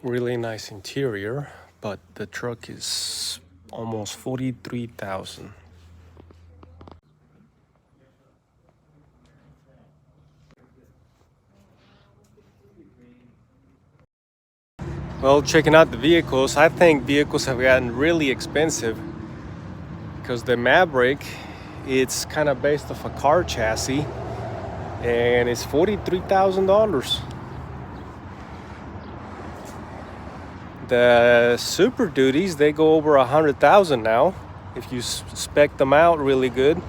Really nice interior, but the truck is almost 43,000. Well, checking out the vehicles, I think vehicles have gotten really expensive because the Maverick, it's kind of based off a car chassis and it's $43,000. The Super Duties, they go over 100,000 now if you spec them out really good.